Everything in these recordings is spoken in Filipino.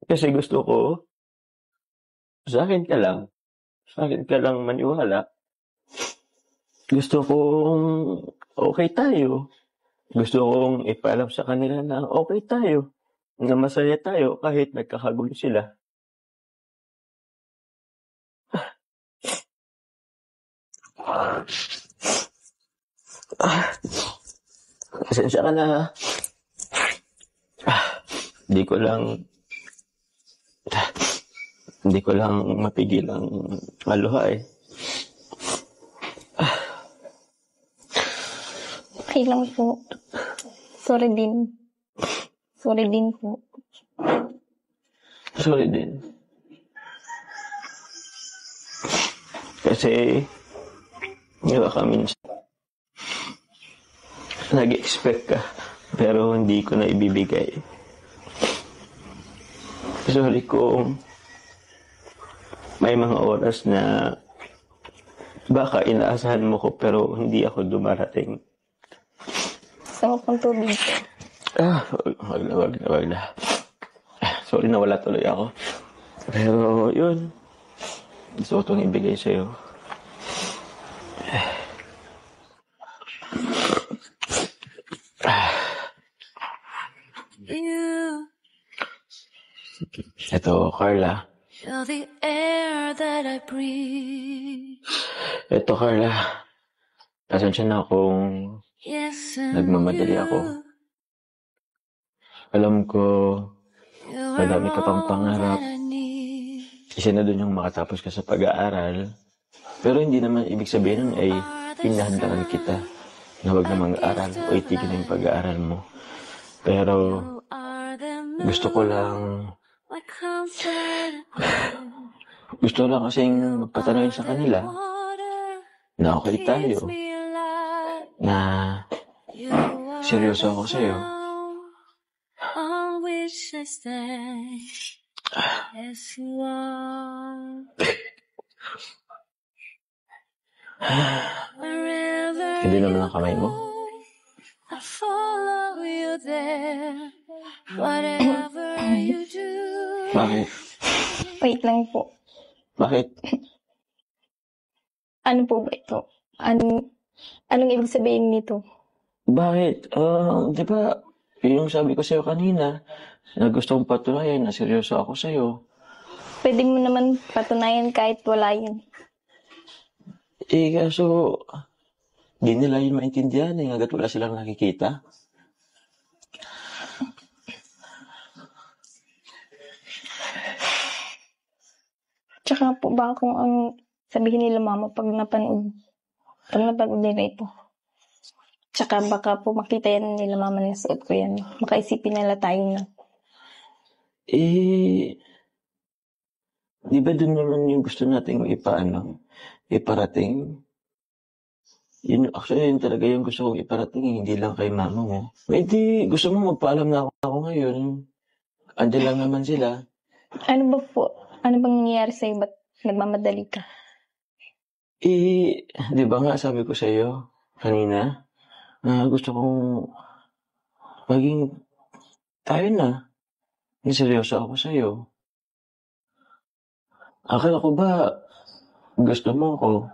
Kasi gusto ko, sa akin ka lang maniwala. Gusto kong okay tayo. Gusto kong ipaalam sa kanila na okay tayo, na masaya tayo kahit nagkakagulo sila. Pasensya ka na. Di ko lang, di ko lang mapigilang maluha eh. Okay lang po. Sorry din. Sorry din po. Sorry din. Kasi, di ba kami nag-expect ka, pero hindi ko na ibibigay. Sorry kung may mga oras na baka inaasahan mo ko pero hindi ako dumarating. Gusto mo pong tubig po. Wag na. Sorry na wala tuloy ako. Pero yun, gusto ko itong ibigay sa'yo. Ito, Carla. You're the air that I breathe. Ito, Carla. Pasensya na kung nagmamadali ako. Alam ko, madami ka pang pangarap. Isa na dun yung makatapos ka sa pag-aaral. Pero hindi naman ibig sabihin nun ay pinahandaan kita na huwag na mag-aaral o itigil na yung pag-aaral mo. Pero gusto ko lang kasing magpatanawin sa kanila na okay tayo, na seryoso ako sa'yo. Hindi naman ang kamay mo. Bakit? Wait lang po. Bakit? Ano po ba ito? Anong ibig sabihin nito? Bakit? Di ba, yung sabi ko sa'yo kanina, na gusto kong patunayan na seryoso ako sa'yo. Pwede mo naman patunayan kahit wala yun. Kaso, di nila yun maintindihan hanggat wala silang nakikita. Tsaka po ba kung ang sabihin nila mama pag napanood nila ito. Tsaka baka po makita yan nila mama na suot ko yan. Makaisipin nila tayo na. Di ba dun naman yung gusto nating iparating? Actually, yun talaga yung gusto kong iparating, hindi lang kay mama mo. May di, gusto mo magpaalam na ako ngayon. Andiyan lang naman sila. Ano ba po? Ano bang nangyayari sa'yo? Ba't nagmamadali ka? Di ba nga sabi ko sa'yo kanina, gusto kong maging tayo na. Seryoso ako sa'yo. Akala ko ba gusto mo ako?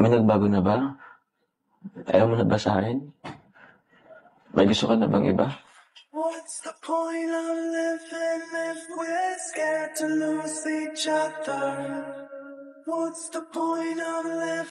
May nagbago na ba? Ayaw mo na ba sa akin? May gusto ka na bang iba? What's the point of living if we're scared to lose each other? What's the point of living?